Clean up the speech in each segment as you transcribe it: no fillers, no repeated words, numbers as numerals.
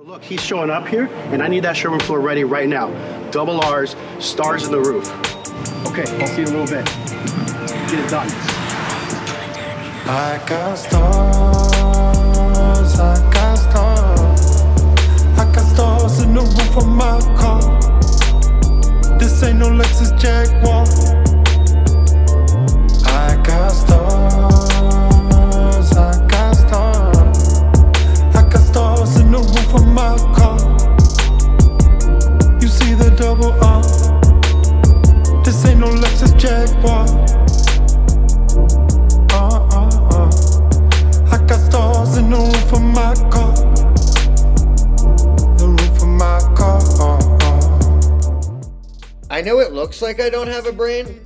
Look, he's showing up here, and I need that Sherman floor ready right now. Double R's, stars in the roof. Okay, I'll see you in a little bit. Get it done. I got stars, I got stars. I got stars in the roof of my car. This ain't no Lexus Jaguar. I got stars, I got stars. I got stars in the roof of my car. You see the double R. This ain't no Lexus Jaguar. I got stars in the roof of my car. The roof of my car. I know it looks like I don't have a brain,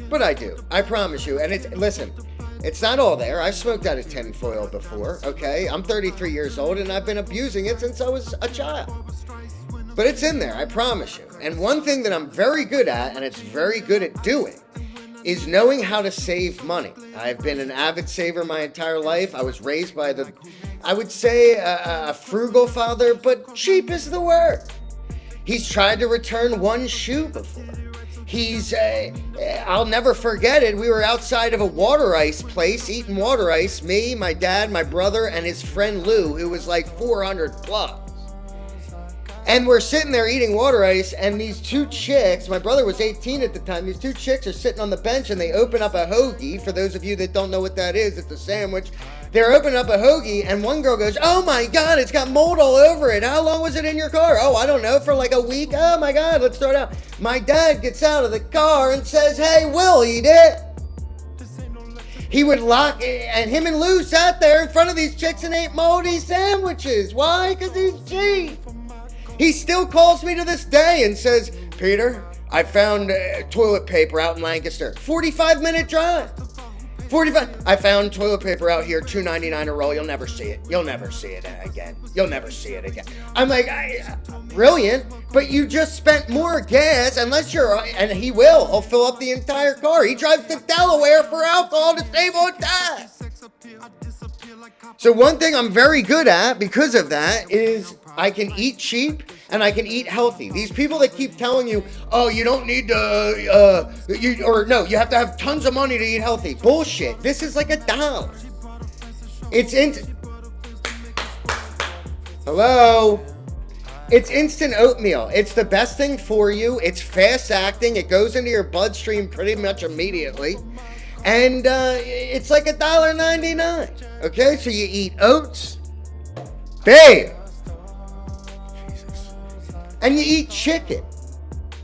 but I do. I promise you. And listen, it's not all there. I've smoked out of tinfoil before, okay? I'm 33 years old and I've been abusing it since I was a child. But it's in there, I promise you. And one thing that I'm very good at, and it's very good at doing, is knowing how to save money. I've been an avid saver my entire life. I was raised by I would say a frugal father, but cheap is the word. He's tried to return one shoe before. I'll never forget it. We were outside of a water ice place eating water ice, me, my dad, my brother, and his friend Lou, who was like 400 plus. And we're sitting there eating water ice, and these two chicks, my brother was 18 at the time, these two chicks are sitting on the bench, and they open up a hoagie. For those of you that don't know what that is, it's a sandwich. They're opening up a hoagie, and one girl goes, "Oh my God, it's got mold all over it. How long was it in your car?" "Oh, I don't know, for like a week." "Oh my God, let's throw it out." My dad gets out of the car and says, "Hey, we'll eat it." He would lock, and him and Lou sat there in front of these chicks and ate moldy sandwiches. Why? Because he's cheap. He still calls me to this day and says, "Peter, I found toilet paper out in Lancaster." 45-minute drive. 45. "I found toilet paper out here, $2.99 a roll. You'll never see it. You'll never see it again. You'll never see it again." I'm like, brilliant, but you just spent more gas, unless and he will. He'll fill up the entire car. He drives to Delaware for alcohol to save on tax. So one thing I'm very good at because of that is I can eat cheap and I can eat healthy. These people that keep telling you, "Oh, you don't need to, you have to have tons of money to eat healthy." Bullshit. This is like $1. Hello? It's instant oatmeal. It's the best thing for you. It's fast acting. It goes into your bloodstream pretty much immediately. And it's like $1.99. Okay, so you eat oats. Bam! Jesus. And you eat chicken.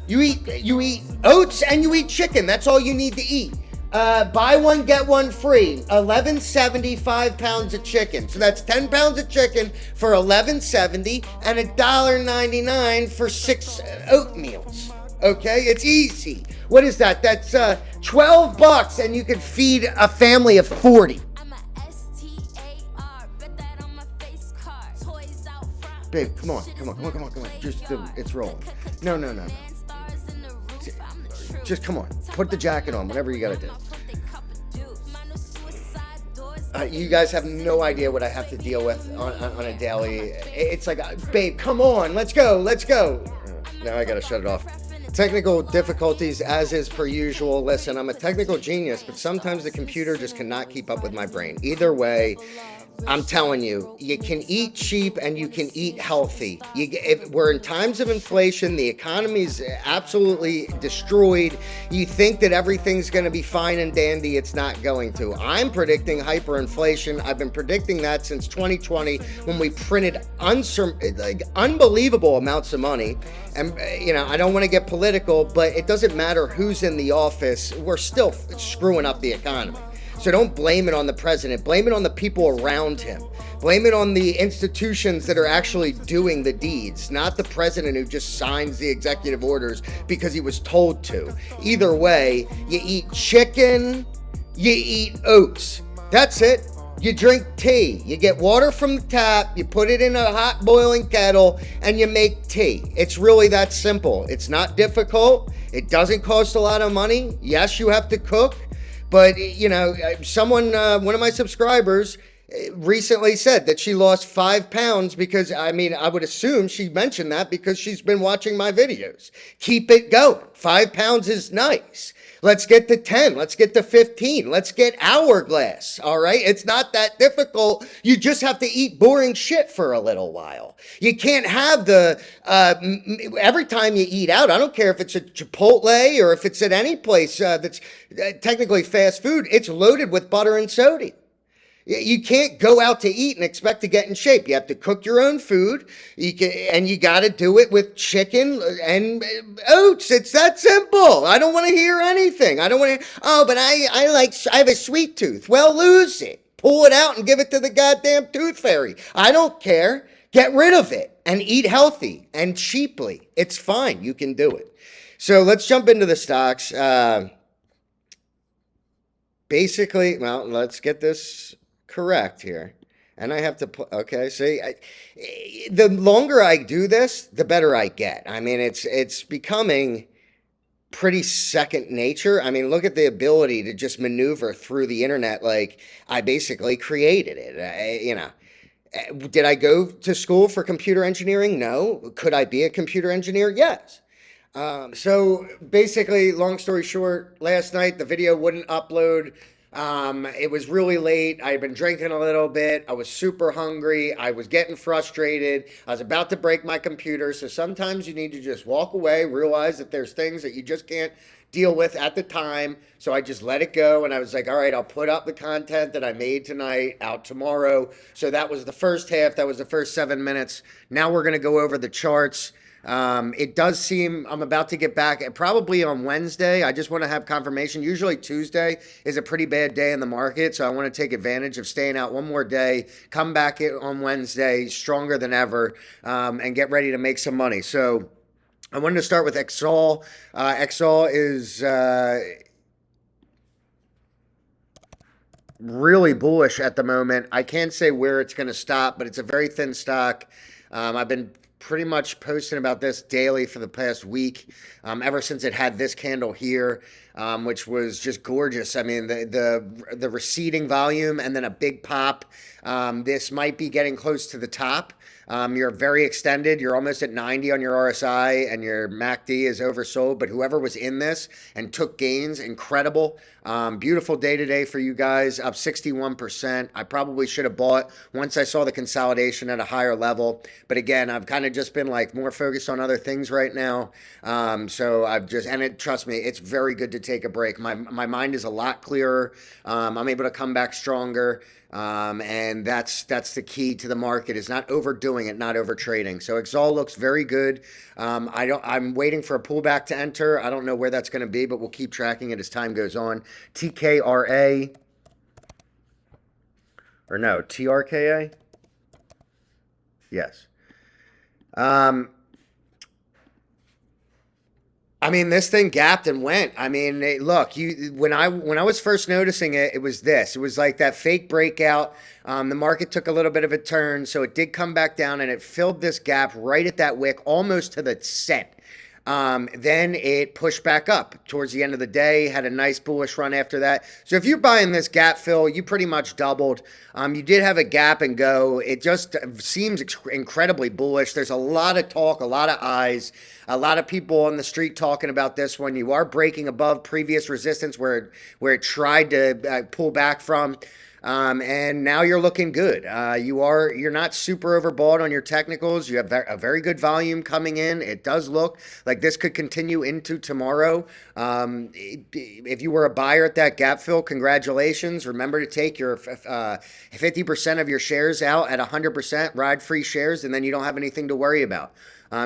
You eat oats and you eat chicken. That's all you need to eat. Buy one, get one free. $11.70, 5 pounds of chicken. So that's 10 pounds of chicken for $11.70 and $1.99 for 6 oatmeals. Okay, it's easy. What is that? That's $12 and you could feed a family of 40. Babe, come on. Just, it's rolling. No. Just come on. Put the jacket on, whatever you gotta do. You guys have no idea what I have to deal with on a daily. It's like, babe, come on, let's go. Now I gotta shut it off. Technical difficulties, as is per usual. Listen, I'm a technical genius, but sometimes the computer just cannot keep up with my brain. Either way, I'm telling you, you can eat cheap and you can eat healthy. We're in times of inflation. The economy's absolutely destroyed. You think that everything's going to be fine and dandy. It's not going to. I'm predicting hyperinflation. I've been predicting that since 2020 when we printed unbelievable amounts of money. And, I don't want to get political, but it doesn't matter who's in the office. We're still screwing up the economy. So don't blame it on the president. Blame it on the people around him. Blame it on the institutions that are actually doing the deeds, not the president who just signs the executive orders because he was told to. Either way, you eat chicken, you eat oats. That's it. You drink tea. You get water from the tap, you put it in a hot boiling kettle, and you make tea. It's really that simple. It's not difficult. It doesn't cost a lot of money. Yes, you have to cook. But, one of my subscribers recently said that she lost 5 pounds because, I mean, I would assume she mentioned that because she's been watching my videos. Keep it going. 5 pounds is nice. Let's get to 10. Let's get to 15. Let's get hourglass. All right. It's not that difficult. You just have to eat boring shit for a little while. You can't have the, every time you eat out, I don't care if it's a Chipotle or if it's at any place that's technically fast food, it's loaded with butter and sodium. You can't go out to eat and expect to get in shape. You have to cook your own food, and you got to do it with chicken and oats. It's that simple. I don't want to hear anything. I don't want to. Oh, but I have a sweet tooth. Well, lose it. Pull it out and give it to the goddamn tooth fairy. I don't care. Get rid of it and eat healthy and cheaply. It's fine. You can do it. So let's jump into the stocks. Basically, well, let's get this correct here. And I have to put, okay, see, the longer I do this, the better I get. I mean, it's becoming pretty second nature. I mean, look at the ability to just maneuver through the internet like I basically created it. You know, did I go to school for computer engineering? No. Could I be a computer engineer? Yes. So basically, long story short, last night the video wouldn't upload. It was really late. I had been drinking a little bit. I was super hungry. I was getting frustrated. I was about to break my computer. So sometimes you need to just walk away, realize that there's things that you just can't deal with at the time. So I just let it go. And I was like, all right, I'll put up the content that I made tonight out tomorrow. So that was the first half. That was the first 7 minutes. Now we're going to go over the charts. It does seem I'm about to get back probably on Wednesday. I just want to have confirmation. Usually Tuesday is a pretty bad day in the market, so I want to take advantage of staying out one more day, come back on Wednesday stronger than ever, and get ready to make some money. So I wanted to start with XALL. XALL is really bullish at the moment. I can't say where it's going to stop, but it's a very thin stock. I've been pretty much posting about this daily for the past week, ever since it had this candle here, which was just gorgeous. I mean, the receding volume and then a big pop. This might be getting close to the top. You're very extended. You're almost at 90 on your RSI, and your MACD is oversold. But whoever was in this and took gains, incredible. Beautiful day today for you guys, up 61%. I probably should have bought once I saw the consolidation at a higher level. But again, I've kind of just been like more focused on other things right now. So I've just, and trust me, it's very good to take a break. My mind is a lot clearer. I'm able to come back stronger. And that's the key to the market, is not overdoing it, not over trading. So XALL looks very good. I'm waiting for a pullback to enter. I don't know where that's going to be, but we'll keep tracking it as time goes on. TRKA, or no, TRKA? Yes. I mean, this thing gapped and went. I mean, look, when I was first noticing it, it was this. It was like that fake breakout. The market took a little bit of a turn, so it did come back down, and it filled this gap right at that wick, almost to the set. Then it pushed back up towards the end of the day, had a nice bullish run after that. So if you're buying this gap fill, you pretty much doubled. You did have a gap and go. It just seems incredibly bullish. There's a lot of talk, a lot of eyes, a lot of people on the street talking about this one. You are breaking above previous resistance where it tried to pull back from. And now you're looking good. You're not super overbought on your technicals. You have a very good volume coming in. It does look like this could continue into tomorrow. If you were a buyer at that gap fill, congratulations. Remember to take your 50% of your shares out at 100%, ride free shares, and then you don't have anything to worry about.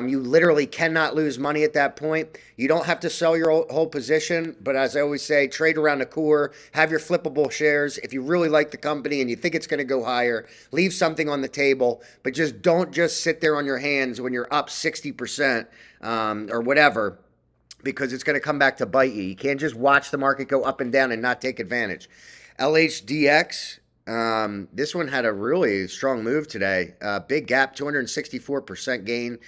You literally cannot lose money at that point. You don't have to sell your whole position, but as I always say, trade around the core, have your flippable shares. If you really like the company and you think it's going to go higher, leave something on the table, but just don't just sit there on your hands when you're up 60% or whatever, because it's going to come back to bite you. You can't just watch the market go up and down and not take advantage. LHDX, this one had a really strong move today. Big gap, 264% gain.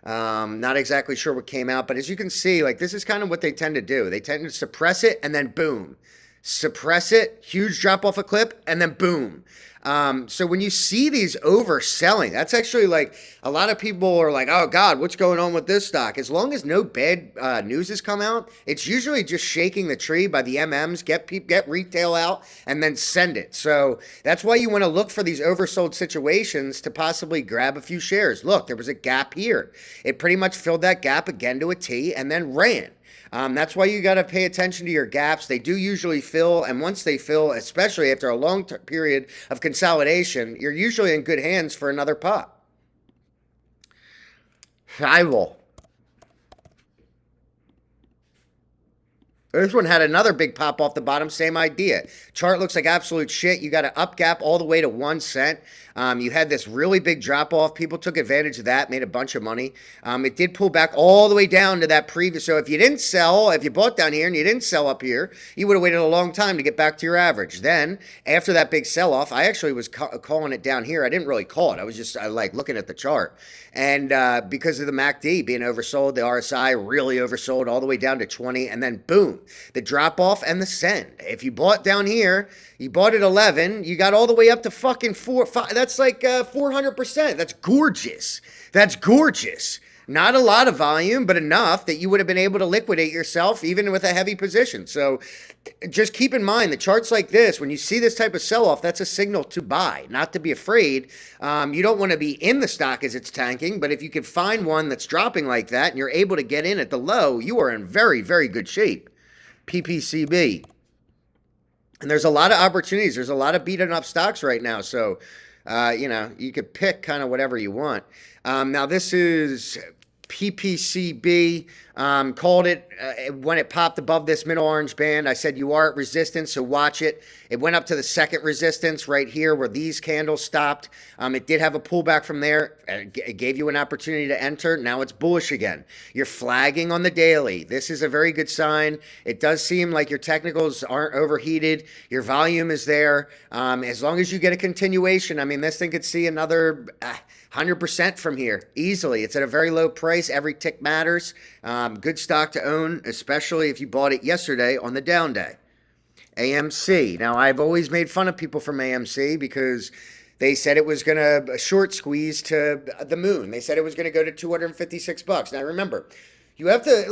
Not exactly sure what came out, but as you can see, like, this is kind of what they tend to do. They tend to suppress it and then boom. Suppress it, huge drop off a clip, and then boom. So when you see these overselling, that's actually like a lot of people are like, oh God, what's going on with this stock? As long as no bad news has come out, it's usually just shaking the tree by the MMs, get retail out, and then send it. So that's why you want to look for these oversold situations to possibly grab a few shares. Look, there was a gap here. It pretty much filled that gap again to a T and then ran. That's why you got to pay attention to your gaps. They do usually fill, and once they fill, especially after a long period of consolidation, you're usually in good hands for another pop. I will. This one had another big pop off the bottom, same idea. Chart looks like absolute shit. You got an up gap all the way to 1 cent. You had this really big drop off. People took advantage of that, made a bunch of money. It did pull back all the way down to that previous. So if you didn't sell, if you bought down here and you didn't sell up here, you would have waited a long time to get back to your average. Then after that big sell off, I actually was calling it down here. I didn't really call it. I was just like looking at the chart. And because of the MACD being oversold, the RSI really oversold all the way down to 20. And then boom, the drop off and the send. If you bought down here, you bought at 11, you got all the way up to fucking 5. That's like 400%. That's gorgeous. That's gorgeous. Not a lot of volume, but enough that you would have been able to liquidate yourself even with a heavy position. So just keep in mind the charts like this, when you see this type of sell-off, that's a signal to buy, not to be afraid. You don't want to be in the stock as it's tanking, but if you can find one that's dropping like that and you're able to get in at the low, you are in very, very good shape. PPCB. And there's a lot of opportunities. There's a lot of beaten up stocks right now. So, you could pick kind of whatever you want. Now, this is PPCB. Called it when it popped above this middle orange band. I said you are at resistance, so watch it. It went up to the second resistance right here where these candles stopped. It did have a pullback from there. It gave you an opportunity to enter. Now it's bullish again. You're flagging on the daily. This is a very good sign. It does seem like your technicals aren't overheated. Your volume is there. As long as you get a continuation, I mean, this thing could see another 100% from here easily. It's at a very low price. Every tick matters. Good stock to own, especially if you bought it yesterday on the down day. AMC. Now, I've always made fun of people from AMC because they said it was going to short squeeze to the moon. They said it was going to go to $256. Now, remember, you have to,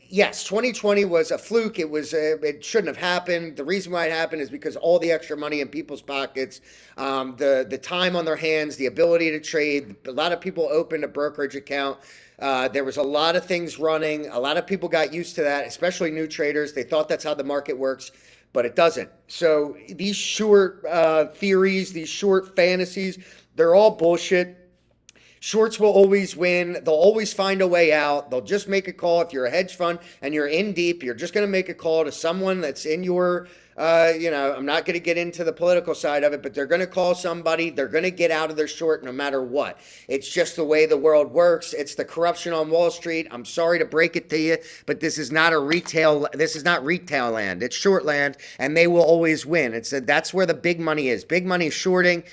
yes, 2020 was a fluke. It shouldn't have happened. The reason why it happened is because all the extra money in people's pockets, the time on their hands, the ability to trade. A lot of people opened a brokerage account. There was a lot of things running. A lot of people got used to that, especially new traders. They thought that's how the market works, but it doesn't. So these short theories, these short fantasies, they're all bullshit. Shorts will always win. They'll always find a way out. They'll just make a call. If you're a hedge fund and you're in deep, you're just going to make a call to someone that's in your, I'm not going to get into the political side of it, but they're going to call somebody. They're going to get out of their short no matter what. It's just the way the world works. It's the corruption on Wall Street. I'm sorry to break it to you, but this is not retail land. It's short land, and they will always win. That's where the big money is. Big money is shorting.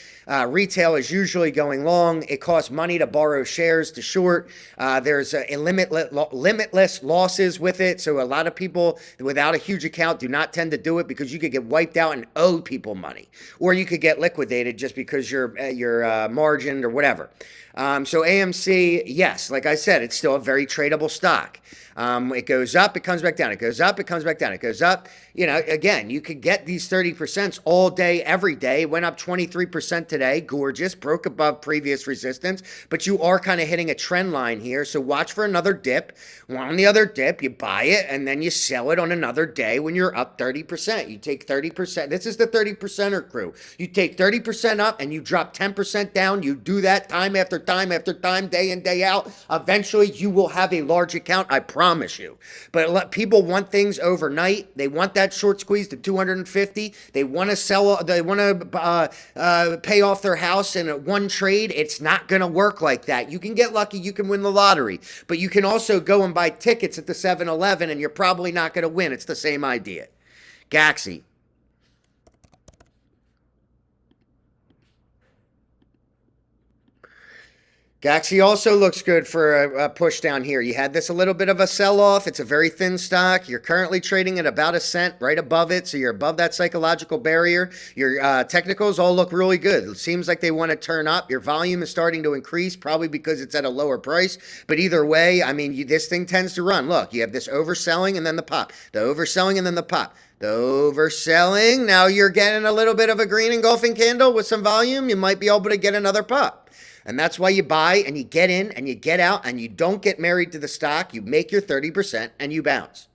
Retail is usually going long. It costs money to borrow shares to short. There's limitless losses with it. So a lot of people without a huge account do not tend to do it because you could get wiped out and owe people money, or you could get liquidated just because you're margined or whatever. So AMC, yes, like I said, it's still a very tradable stock. It goes up, it comes back down. It goes up, it comes back down. It goes up. Again, you could get these 30% all day, every day. Went up 23% today. Gorgeous. Broke above previous resistance. But you are kind of hitting a trend line here. So watch for another dip. On the other dip, you buy it, and then you sell it on another day when you're up 30%. You take 30%. This is the 30%er crew. You take 30% up, and you drop 10% down. You do that time after time after time, day in, day out. Eventually, you will have a large account. I promise you. But people want things overnight. They want that short squeeze to 250. They want to sell. They want to pay off their house in one trade. It's not going to work like that. You can get lucky. You can win the lottery. But you can also go and buy tickets at the 7-Eleven, and you're probably not going to win. It's the same idea. GAXY. GAXY also looks good for a push down here. You had this a little bit of a sell-off. It's a very thin stock. You're currently trading at about a cent right above it, so you're above that psychological barrier. Your technicals all look really good. It seems like they want to turn up. Your volume is starting to increase, probably because it's at a lower price. But either way, I mean, this thing tends to run. Look, you have this overselling and then the pop. The overselling and then the pop. The overselling. Now you're getting a little bit of a green engulfing candle with some volume. You might be able to get another pop. And that's why you buy and you get in and you get out and you don't get married to the stock. You make your 30% and you bounce.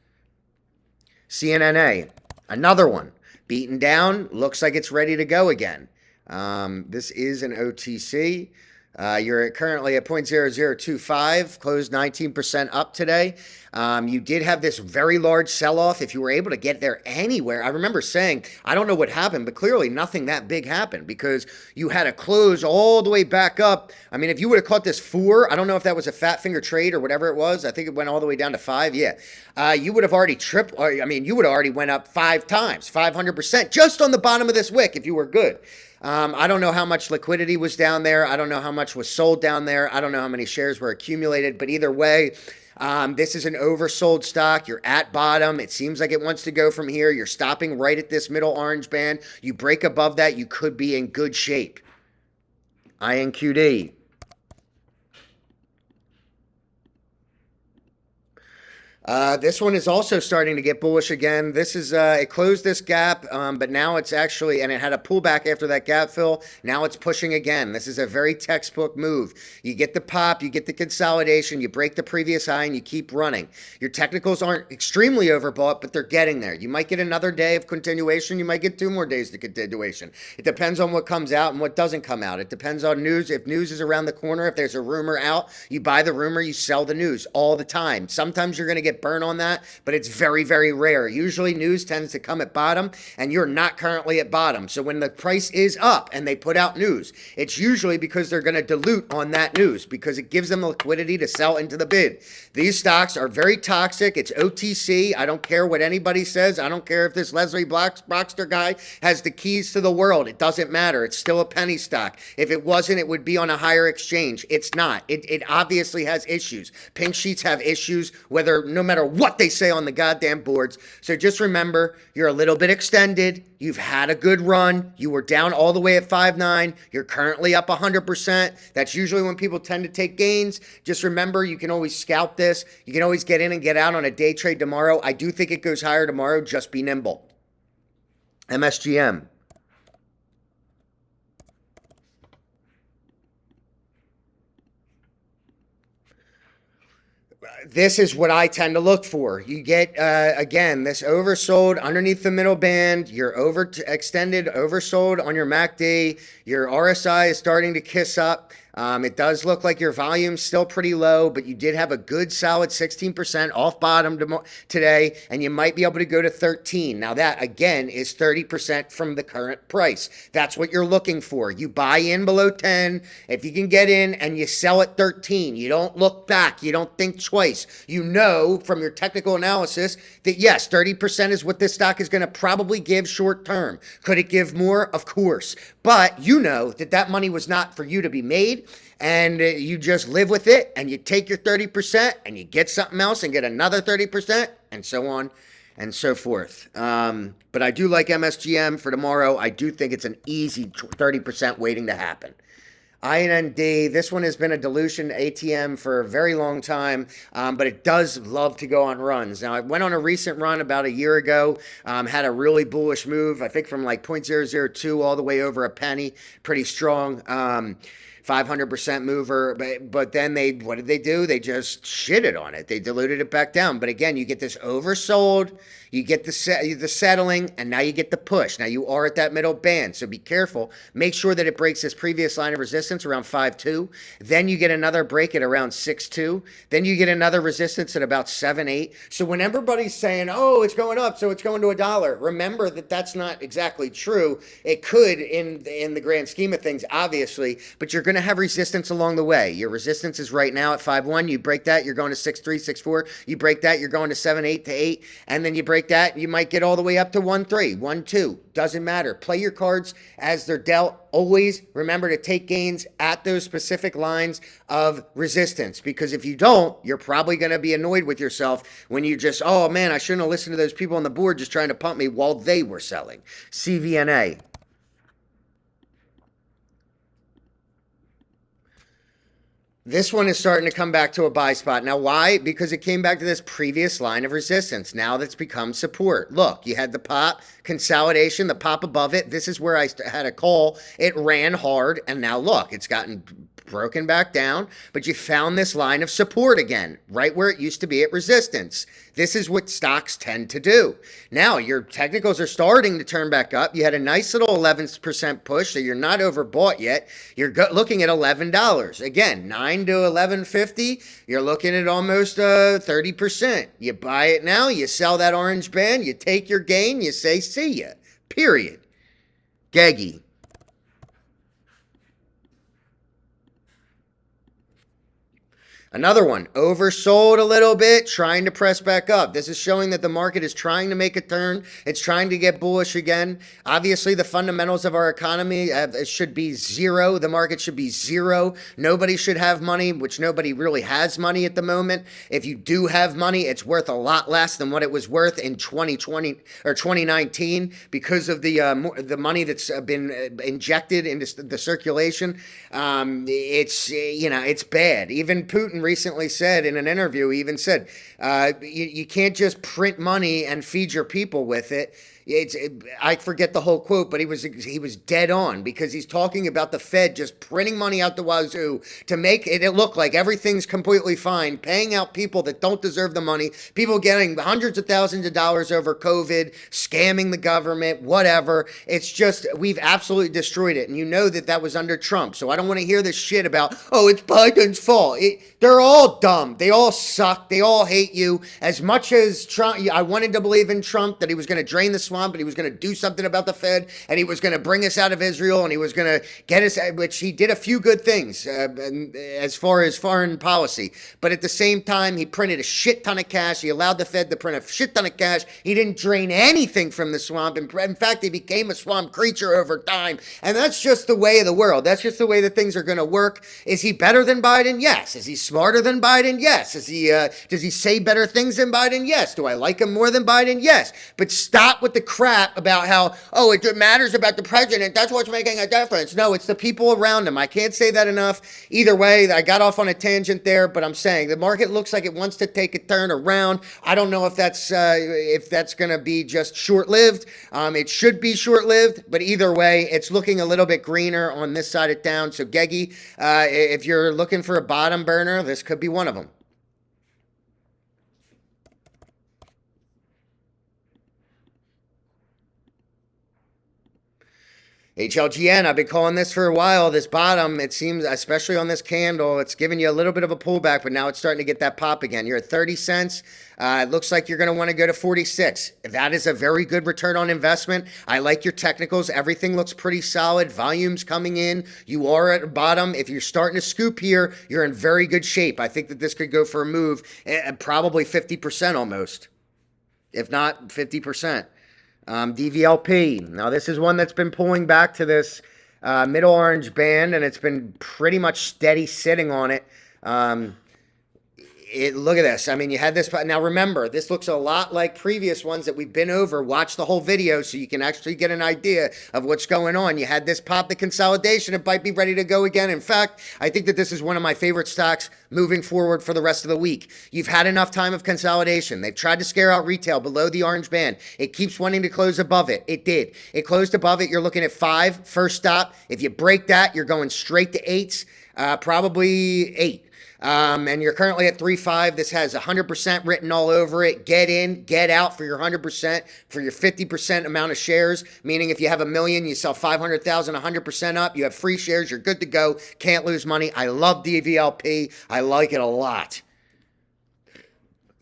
CNNA, another one. Beaten down, looks like it's ready to go again. This is an OTC. You're currently at 0.0025, closed 19% up today. You did have this very large sell-off. If you were able to get there anywhere, I remember saying, I don't know what happened, but clearly nothing that big happened because you had to close all the way back up. I mean, if you would have caught this 4, I don't know if that was a fat finger trade or whatever it was. I think it went all the way down to 5. Yeah. You would have already you would have already went up 5 times, 500% just on the bottom of this wick if you were good. I don't know how much liquidity was down there. I don't know how much was sold down there. I don't know how many shares were accumulated, but either way, this is an oversold stock. You're at bottom. It seems like it wants to go from here. You're stopping right at this middle orange band. You break above that, you could be in good shape. INQD. This one is also starting to get bullish again. This is, it closed this gap, but now it's actually, and it had a pullback after that gap fill. Now it's pushing again. This is a very textbook move. You get the pop, you get the consolidation, you break the previous high, and you keep running. Your technicals aren't extremely overbought, but they're getting there. You might get another day of continuation. You might get 2 more days of continuation. It depends on what comes out and what doesn't come out. It depends on news. If news is around the corner, if there's a rumor out, you buy the rumor, you sell the news all the time. Sometimes you're going to get burn on that, but it's very, very rare. Usually news tends to come at bottom, and you're not currently at bottom. So when the price is up and they put out news, it's usually because they're going to dilute on that news because it gives them liquidity to sell into the bid. These stocks are very toxic. It's OTC. I don't care what anybody says. I don't care if this Leslie Brockster guy has the keys to the world. It doesn't matter. It's still a penny stock. If it wasn't, it would be on a higher exchange. It's not. It obviously has issues. Pink sheets have issues, no matter what they say on the goddamn boards. So just remember, you're a little bit extended. You've had a good run. You were down all the way at 5.9. You're currently up 100%. That's usually when people tend to take gains. Just remember, you can always scalp this. You can always get in and get out on a day trade tomorrow. I do think it goes higher tomorrow. Just be nimble. MSGM. This is what I tend to look for. You get, again, this oversold underneath the middle band. You're overextended, oversold on your MACD. Your RSI is starting to kiss up. It does look like your volume's still pretty low, but you did have a good solid 16% off bottom today, and you might be able to go to 13. Now that, again, is 30% from the current price. That's what you're looking for. You buy in below 10. If you can get in and you sell at 13, you don't look back. You don't think twice. You know from your technical analysis that, yes, 30% is what this stock is going to probably give short term. Could it give more? Of course. But you know that that money was not for you to be made, and you just live with it, and you take your 30% and you get something else and get another 30%, and so on and so forth. But I do like MSGM for tomorrow. I do think it's an easy 30% waiting to happen. INQD, this one has been a dilution ATM for a very long time, but it does love to go on runs. Now, I went on a recent run about a year ago, had a really bullish move, I think from like 0.002 all the way over a penny, pretty strong. 500% mover, but then what did they do? They just shitted on it. They diluted it back down. But again, you get this oversold, you get the settling, and now you get the push. Now you are at that middle band, so be careful. Make sure that it breaks this previous line of resistance around 5.2. Then you get another break at around 6.2. Then you get another resistance at about 7.8. So when everybody's saying, oh, it's going up, so it's going to $1, remember that that's not exactly true. It could in the grand scheme of things, obviously, but you're going going to have resistance along the way. Your resistance is right now at 5.1. You break that, you're going to 6.3, 6.4. You break that, you're going to 7.8 to 8. And then you break that, you might get all the way up to 1.3, 1.2. Doesn't matter. Play your cards as they're dealt. Always remember to take gains at those specific lines of resistance, because if you don't, you're probably going to be annoyed with yourself when you just, oh man, I shouldn't have listened to those people on the board just trying to pump me while they were selling. CVNA. This one is starting to come back to a buy spot. Now, why? Because it came back to this previous line of resistance. Now that's become support. Look, you had the pop, consolidation, the pop above it. This is where I had a call. It ran hard, and now look, it's gotten broken back down, but you found this line of support again, right where it used to be at resistance. This is what stocks tend to do. Now, your technicals are starting to turn back up. You had a nice little 11% push, so you're not overbought yet. You're looking at $11. Again, 9 to 11.50, you're looking at almost 30%. You buy it now, you sell that orange band, you take your gain, you say, see ya, period. GEGI. Another one, oversold a little bit, trying to press back up. This is showing that the market is trying to make a turn. It's trying to get bullish again. Obviously, the fundamentals of our economy should be zero. The market should be zero. Nobody should have money, which nobody really has money at the moment. If you do have money, it's worth a lot less than what it was worth in 2020 or 2019 because of the money that's been injected into the circulation. It's bad. Even Putin recently said in an interview, he even said, you can't just print money and feed your people with it. I forget the whole quote, but he was dead on, because he's talking about the Fed just printing money out the wazoo to make it look like everything's completely fine, paying out people that don't deserve the money, people getting hundreds of thousands of dollars over COVID, scamming the government, whatever. It's just, we've absolutely destroyed it. And you know that was under Trump. So I don't want to hear this shit about, oh, it's Biden's fault. They're all dumb. They all suck. They all hate you. As much as Trump, I wanted to believe in Trump that he was going to drain the swamp, but he was going to do something about the Fed, and he was going to bring us out of Israel, and he was going to get us, which he did a few good things as far as foreign policy. But at the same time, he printed a shit ton of cash. He allowed the Fed to print a shit ton of cash. He didn't drain anything from the swamp. In fact, he became a swamp creature over time. And that's just the way of the world. That's just the way that things are going to work. Is he better than Biden? Yes. Is he smarter than Biden? Yes. Does he say better things than Biden? Yes. Do I like him more than Biden? Yes. But stop with the crap about how, oh, it matters about the president. That's what's making a difference. No, it's the people around him. I can't say that enough. Either way, I got off on a tangent there, but I'm saying the market looks like it wants to take a turn around. I don't know if that's going to be just short-lived. It should be short-lived, but either way, it's looking a little bit greener on this side of town. So GEGI, if you're looking for a bottom burner, this could be one of them. HLGN, I've been calling this for a while. This bottom, it seems, especially on this candle, it's giving you a little bit of a pullback, but now it's starting to get that pop again. You're at 30 cents. It looks like you're going to want to go to 46. That is a very good return on investment. I like your technicals. Everything looks pretty solid. Volume's coming in. You are at the bottom. If you're starting to scoop here, you're in very good shape. I think that this could go for a move, probably 50% almost, if not 50%. DVLP. Now, this is one that's been pulling back to this middle orange band, and it's been pretty much steady sitting on it. Look at this. I mean, you had this. Now, remember, this looks a lot like previous ones that we've been over. Watch the whole video so you can actually get an idea of what's going on. You had this pop the consolidation. It might be ready to go again. In fact, I think that this is one of my favorite stocks moving forward for the rest of the week. You've had enough time of consolidation. They've tried to scare out retail below the orange band. It keeps wanting to close above it. It did. It closed above it. You're looking at 5, first stop. If you break that, you're going straight to 8s, probably 8. And you're currently at 3.5. This has 100% written all over it. Get in, get out for your 100%, for your 50% amount of shares, meaning if you have $1 million, you sell 500,000, 100% up, you have free shares, you're good to go, can't lose money. I love DVLP. I like it a lot.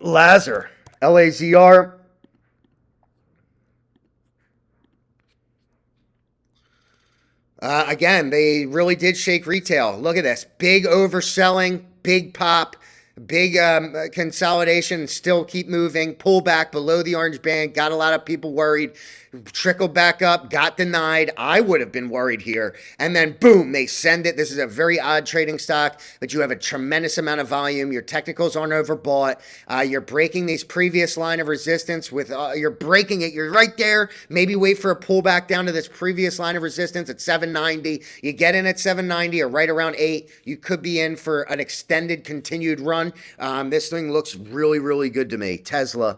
LAZR, LAZR. Again, they really did shake retail. Look at this. Big overselling, big pop, big consolidation, still keep moving, pull back below the orange band, got a lot of people worried, trickled back up, got denied. I would have been worried here. And then boom, they send it. This is a very odd trading stock, but you have a tremendous amount of volume. Your technicals aren't overbought. You're breaking these previous line of resistance with, you're breaking it. You're right there. Maybe wait for a pullback down to this previous line of resistance at 790. You get in at 790 or right around 8. You could be in for an extended continued run. This thing looks really, really good to me. Tesla.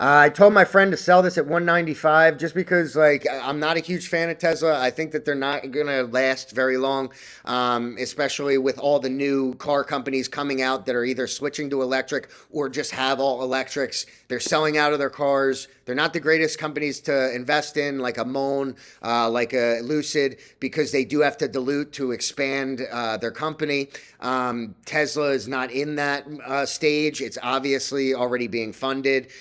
I told my friend to sell this at 195 just because, like, I'm not a huge fan of Tesla. I think that they're not going to last very long, especially with all the new car companies coming out that are either switching to electric or just have all electrics. They're selling out of their cars. They're not the greatest companies to invest in, like a MULN, like a Lucid, because they do have to dilute to expand their company. Tesla is not in that stage. It's obviously already being funded.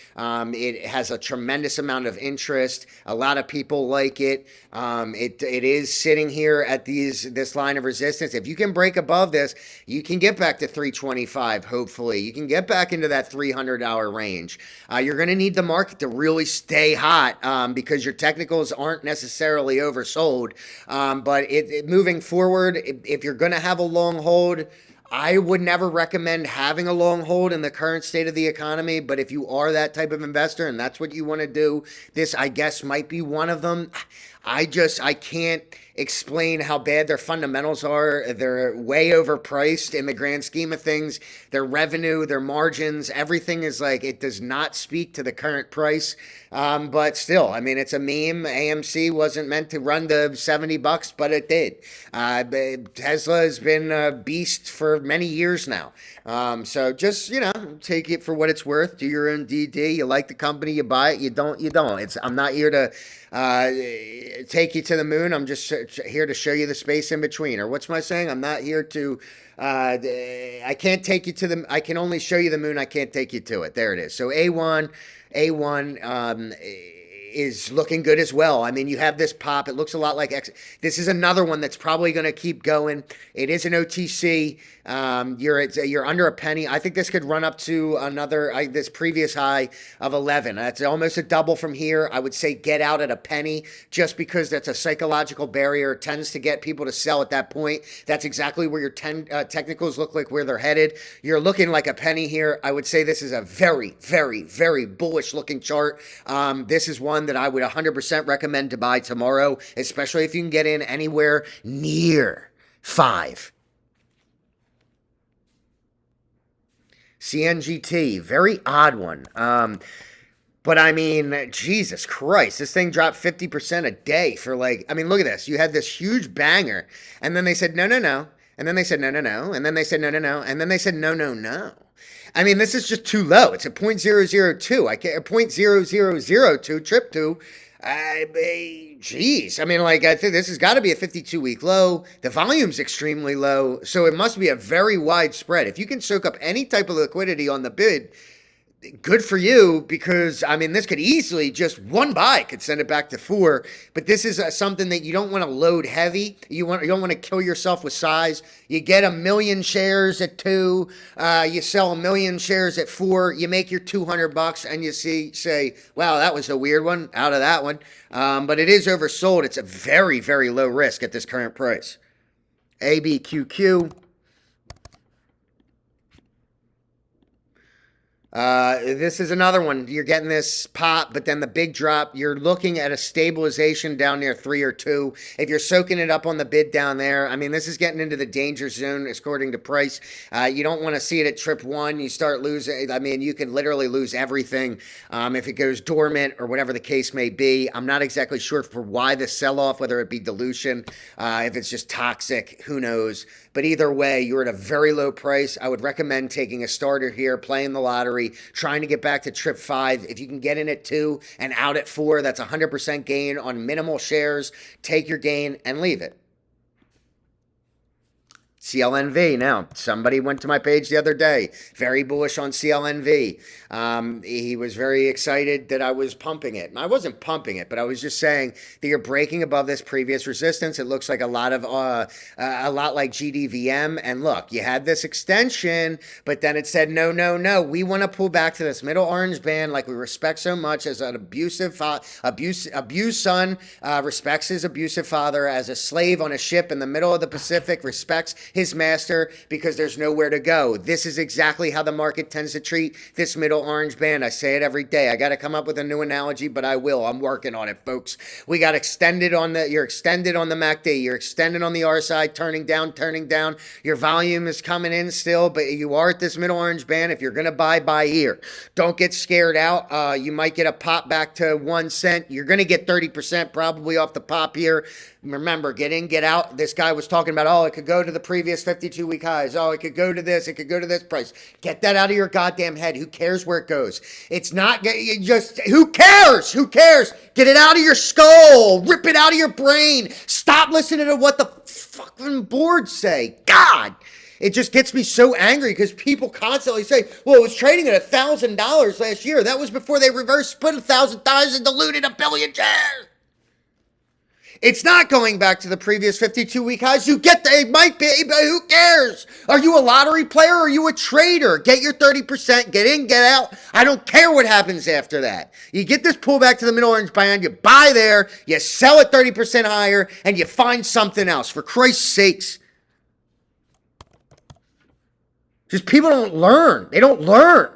It has a tremendous amount of interest. A lot of people like it. It is sitting here at this line of resistance. If you can break above this, you can get back to 325, hopefully. You can get back into that $300 range. You're going to need the market to really stay hot because your technicals aren't necessarily oversold. But moving forward, if you're going to have a long hold, I would never recommend having a long hold in the current state of the economy, but if you are that type of investor and that's what you want to do, this, I guess, might be one of them. I can't explain how bad their fundamentals are. They're way overpriced in the grand scheme of things. Their revenue, their margins, everything is like, it does not speak to the current price. But still, I mean, it's a meme. AMC wasn't meant to run to $70, but it did. Tesla has been a beast for many years now. So just, take it for what it's worth. Do your own DD. You like the company, you buy it. You don't, you don't. I'm not here to take you to the moon. I'm just here to show you the space in between. Or what's my saying? I'm not here to, I can't take you to the, I can only show you the moon. I can't take you to it. There it is. So AWON is looking good as well. I mean, you have this pop. It looks a lot like X. This is another one that's probably going to keep going. It is an OTC. You're under a penny. I think this could run up to this previous high of 11. That's almost a double from here. I would say get out at a penny just because that's a psychological barrier. It tends to get people to sell at that point. That's exactly where your technicals look like where they're headed. You're looking like a penny here. I would say this is a very, very, very bullish looking chart. This is one that I would 100% recommend to buy tomorrow, especially if you can get in anywhere near 5. CNGT, very odd one. But I mean, Jesus Christ, this thing dropped 50% a day for look at this. You had this huge banger, and then they said, no, no, no. And then they said, no, no, no. And then they said, no, no, no. And then they said, no, no, no. I mean, this is just too low. It's a 0.002. I can't, 0.0002 trip to. Geez. I mean, I think this has got to be a 52-week low. The volume's extremely low, so it must be a very wide spread. If you can soak up any type of liquidity on the bid, good for you, because I mean, this could easily just one buy could send it back to 4. But this is something that you don't want to load heavy. You don't want to kill yourself with size. You get 1 million shares at 2. You sell 1 million shares at 4. You make your $200, and you say, wow, that was a weird one out of that one. But it is oversold. It's a very, very low risk at this current price. ABQQ. This is another one. You're getting this pop, but then the big drop. You're looking at a stabilization down near 3 or 2. If you're soaking it up on the bid down there, I mean, this is getting into the danger zone according to price. You don't want to see it at trip 1. You start losing. I mean, you could literally lose everything if it goes dormant or whatever the case may be. I'm not exactly sure for why the sell-off, whether it be dilution, if it's just toxic, who knows. But either way, you're at a very low price. I would recommend taking a starter here, playing the lottery, trying to get back to trip 5. If you can get in at 2 and out at 4, that's 100% gain on minimal shares. Take your gain and leave it. CLNV. Now, somebody went to my page the other day, very bullish on CLNV. He was very excited that I was pumping it. I wasn't pumping it, but I was just saying that you're breaking above this previous resistance. It looks like a lot like GDVM. And look, you had this extension, but then it said, no, no, no. We want to pull back to this middle orange band like we respect so much as an abused son, respects his abusive father, as a slave on a ship in the middle of the Pacific, respects his master because there's nowhere to go. This is exactly how the market tends to treat this middle orange band. I say it every day. I got to come up with a new analogy, but I will. I'm working on it, folks. We got extended on you're extended on the MACD. You're extended on the R side, turning down, turning down. Your volume is coming in still, but you are at this middle orange band. If you're going to buy here. Don't get scared out. You might get a pop back to 1 cent. You're going to get 30% probably off the pop here. Remember, get in, get out. This guy was talking about, oh, it could go to the previous 52-week highs. Oh, it could go to this. It could go to this price. Get that out of your goddamn head. Who cares where it goes? It's not, who cares? Who cares? Get it out of your skull. Rip it out of your brain. Stop listening to what the fucking boards say. God. It just gets me so angry because people constantly say, well, it was trading at $1,000 last year. That was before they reverse split $1,000 and diluted 1 billion shares. It's not going back to the previous 52-week highs. You get it might be, but who cares? Are you a lottery player or are you a trader? Get your 30%, get in, get out. I don't care what happens after that. You get this pullback to the middle orange band, you buy there, you sell it 30% higher, and you find something else. For Christ's sakes. Just people don't learn. They don't learn.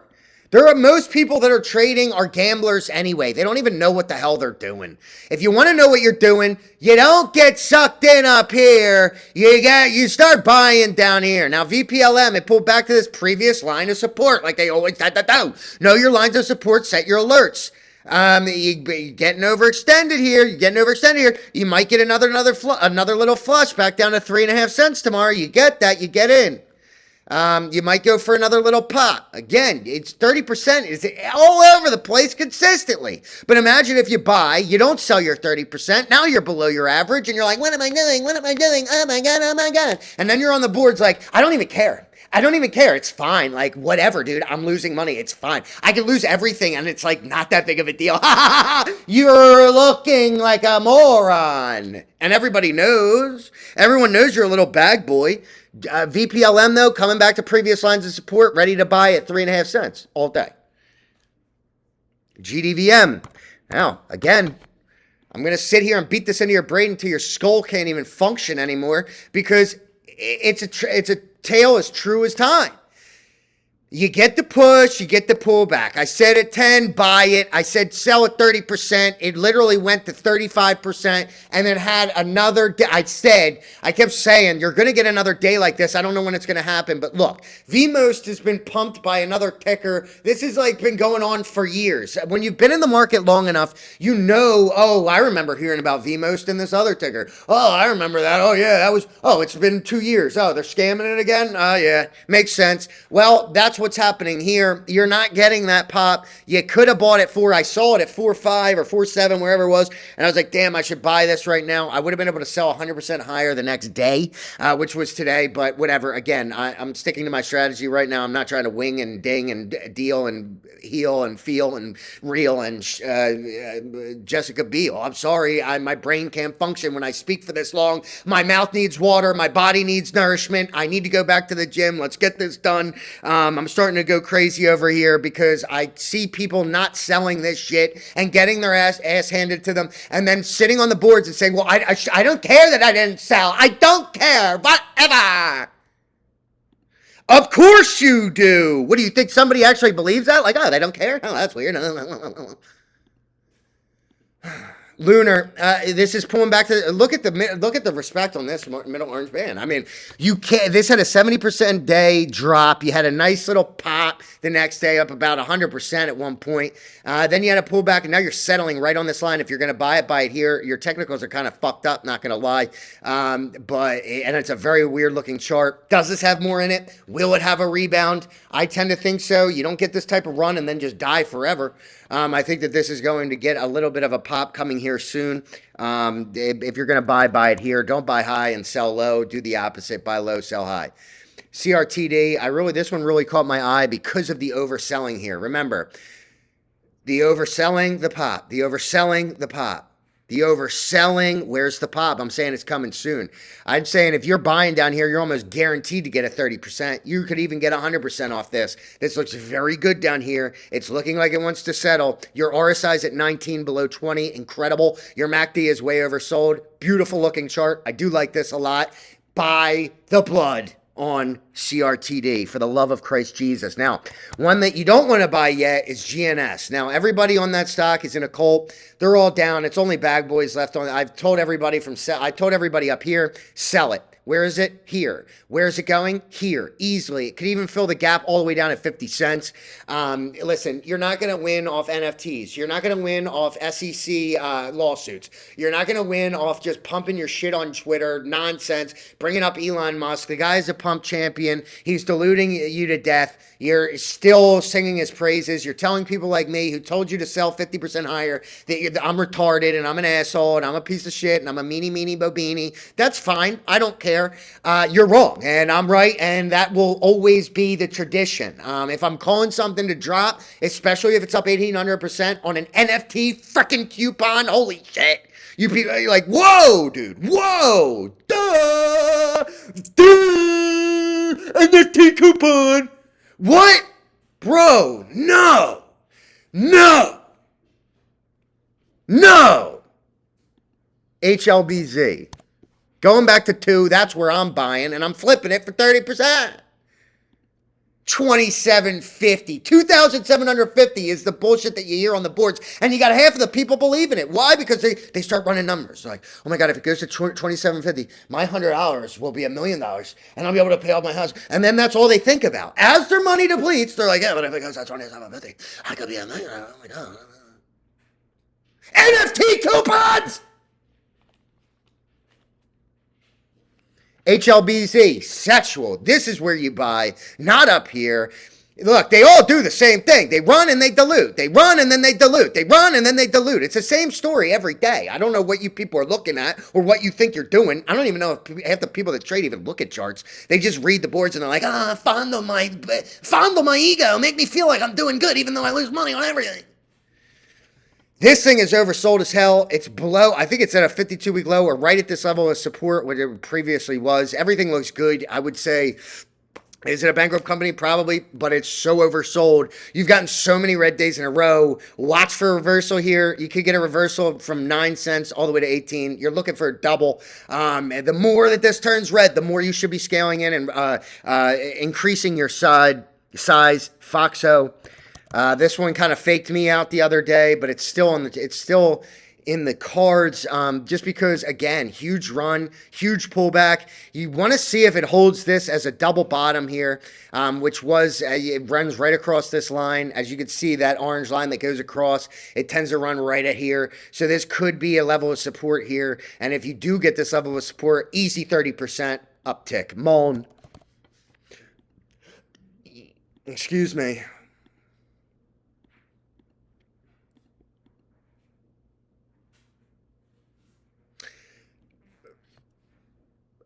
Most people that are trading are gamblers anyway. They don't even know what the hell they're doing. If you want to know what you're doing, you don't get sucked in up here. You start buying down here. Now, VPLM, it pulled back to this previous line of support like they always had to do. Know your lines of support, set your alerts. You're getting overextended here. You're getting overextended here. You might get another little flush back down to 3.5 cents tomorrow. You get that, you get in. You might go for another little pop. Again, it's 30%. It's all over the place consistently. But imagine if you buy, you don't sell your 30%. Now you're below your average and you're like, what am I doing? What am I doing? Oh my God, oh my God. And then you're on the boards like, I don't even care. I don't even care. It's fine. Like, whatever, dude. I'm losing money. It's fine. I can lose everything, and it's, like, not that big of a deal. You're looking like a moron. And everybody knows. Everyone knows you're a little bag boy. VPLM, though, coming back to previous lines of support, ready to buy at 3.5 cents all day. GDVM. Now, again, I'm going to sit here and beat this into your brain until your skull can't even function anymore because it's a tale as true as time. You get the push, you get the pullback. I said at 10, buy it. I said sell at 30%. It literally went to 35% and then had another day. I kept saying, you're going to get another day like this. I don't know when it's going to happen, but look, VMOST has been pumped by another ticker. This has like been going on for years. When you've been in the market long enough, you know, oh, I remember hearing about VMOST and this other ticker. Oh, I remember that. Oh, yeah, it's been 2 years. Oh, they're scamming it again? Oh, yeah, makes sense. Well, that's what's happening here. You're not getting that pop. You could have bought it I saw it at 4.5 or 4.7, wherever it was, and I was like, damn, I should buy this right now. I would have been able to sell 100% higher the next day, which was today, but whatever. Again, I'm sticking to my strategy right now. I'm not trying to wing and ding and deal and heel and feel and reel and Jessica Biel. I'm sorry. My brain can't function when I speak for this long. My mouth needs water. My body needs nourishment. I need to go back to the gym. Let's get this done. I'm starting to go crazy over here because I see people not selling this shit and getting their ass handed to them and then sitting on the boards and saying, well, I don't care that I didn't sell. I don't care. Whatever. Of course you do. What do you think? Somebody actually believes that? Like, oh, they don't care? Oh, that's weird. LUNR, this is pulling back to look at the respect on this middle orange band. I mean, you can't. This had a 70% day drop. You had a nice little pop. the next day, up about 100% at one point. Then you had a pullback, and now you're settling right on this line. If you're going to buy it here. Your technicals are kind of fucked up, not going to lie. And it's a very weird looking chart. Does this have more in it? Will it have a rebound? I tend to think so. You don't get this type of run and then just die forever. I think that this is going to get a little bit of a pop coming here soon. If you're going to buy it here. Don't buy high and sell low. Do the opposite. Buy low, sell high. CRTD, this one really caught my eye because of the overselling here. Remember, the overselling, the pop. The overselling, the pop. The overselling, where's the pop? I'm saying it's coming soon. I'm saying if you're buying down here, you're almost guaranteed to get a 30%. You could even get 100% off this. This looks very good down here. It's looking like it wants to settle. Your RSI is at 19 below 20. Incredible. Your MACD is way oversold. Beautiful looking chart. I do like this a lot. Buy the blood on CRTD, for the love of Christ Jesus. Now, one that you don't want to buy yet is GNS. Now, everybody on that stock is in a cult. They're all down. It's only bag boys left on. I told everybody up here, sell it. Where is it? Here. Where is it going? Here. Easily. It could even fill the gap all the way down at 50 cents. Listen, you're not going to win off NFTs. You're not going to win off SEC lawsuits. You're not going to win off just pumping your shit on Twitter, nonsense, bringing up Elon Musk. The guy is a pump champion. He's deluding you to death. You're still singing his praises. You're telling people like me who told you to sell 50% higher that I'm retarded and I'm an asshole and I'm a piece of shit and I'm a meanie bobini. That's fine. I don't care. You're wrong and I'm right, and that will always be the tradition. If I'm calling something to drop, especially if it's up 1,800% on an NFT freaking coupon, holy shit. You people are like, whoa, dude, whoa, duh, NFT coupon. What? Bro, no. HLBZ. Going back to 2, that's where I'm buying, and I'm flipping it for 30%. 2750. 2,750 is the bullshit that you hear on the boards, and you got half of the people believing it. Why? Because they start running numbers. Like, oh my God, if it goes to 2,750, my $100 will be $1 million, and I'll be able to pay off my house. And then that's all they think about. As their money depletes, they're like, yeah, but if it goes to 2,750, I could be $1 million. Oh my God. NFT coupons! HLBZ, sexual. This is where you buy, not up here. Look, they all do the same thing. They run and they dilute. They run and then they dilute. They run and then they dilute. It's the same story every day. I don't know what you people are looking at or what you think you're doing. I don't even know if half the people that trade even look at charts. They just read the boards and they're like, fondle my ego, make me feel like I'm doing good even though I lose money on everything. This thing is oversold as hell. It's below, I think it's at a 52-week low or right at this level of support, what it previously was. Everything looks good. I would say, is it a bankrupt company? Probably, but it's so oversold. You've gotten so many red days in a row. Watch for a reversal here. You could get a reversal from 9 cents all the way to 18. You're looking for a double. And the more that this turns red, the more you should be scaling in and increasing your size. FOXO. This one kind of faked me out the other day, but it's still in the cards. Just because, again, huge run, huge pullback. You want to see if it holds this as a double bottom here, which was it runs right across this line. As you can see, that orange line that goes across, it tends to run right at here. So this could be a level of support here. And if you do get this level of support, easy 30% uptick. MULN. Excuse me.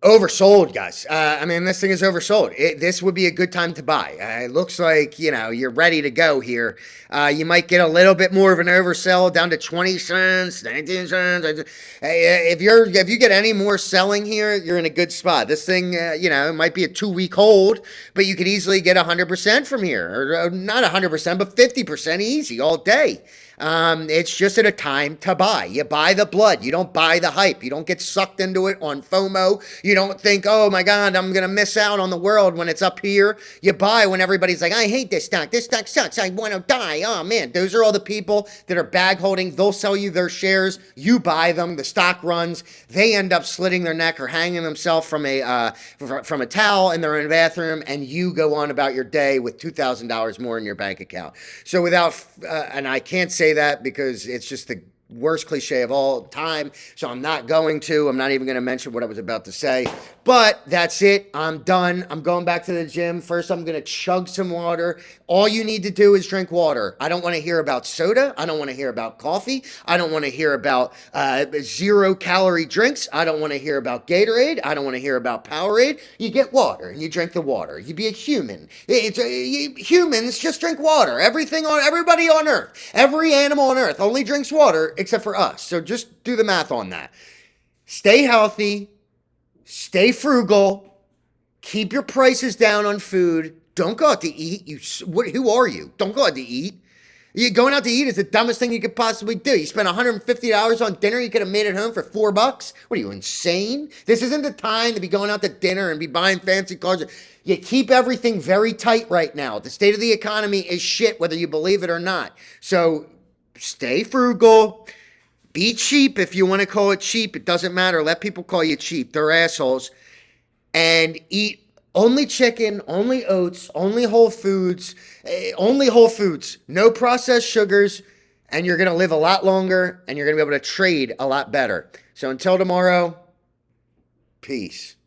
Oversold, guys. I mean, this thing is oversold. This would be a good time to buy. It looks like, you're ready to go here. You might get a little bit more of an oversell down to 20 cents, 19 cents. If you get any more selling here, you're in a good spot. This thing, it might be a 2-week hold, but you could easily get 100% from here. Or not 100%, but 50% easy all day. It's just at a time to buy. You buy the blood. You don't buy the hype. You don't get sucked into it on FOMO. You don't think, oh my God, I'm going to miss out on the world when it's up here. You buy when everybody's like, I hate this stock. This stock sucks. I want to die. Oh man, those are all the people that are bag holding. They'll sell you their shares. You buy them. The stock runs. They end up slitting their neck or hanging themselves from a towel in their own bathroom, and you go on about your day with $2,000 more in your bank account. So without, and I can't say that because it's just the worst cliche of all time, so I'm not even going to mention what I was about to say. But that's it. I'm done. I'm going back to the gym. First, I'm going to chug some water. All you need to do is drink water. I don't want to hear about soda. I don't want to hear about coffee. I don't want to hear about 0-calorie drinks. I don't want to hear about Gatorade. I don't want to hear about Powerade. You get water and you drink the water. You be a human. Humans just drink water. Everybody on Earth, every animal on Earth only drinks water except for us. So just do the math on that. Stay healthy. Stay frugal. Keep your prices down on food. Don't go out to eat. Who are you? Don't go out to eat. Going out to eat is the dumbest thing you could possibly do. You spend $150 on dinner you could have made at home for $4. What are you, insane? This isn't the time to be going out to dinner and be buying fancy cars. You keep everything very tight right now. The state of the economy is shit, whether you believe it or not. So stay frugal. Be cheap if you want to call it cheap. It doesn't matter. Let people call you cheap. They're assholes. And eat only chicken, only oats, only whole foods. No processed sugars. And you're going to live a lot longer. And you're going to be able to trade a lot better. So until tomorrow, peace.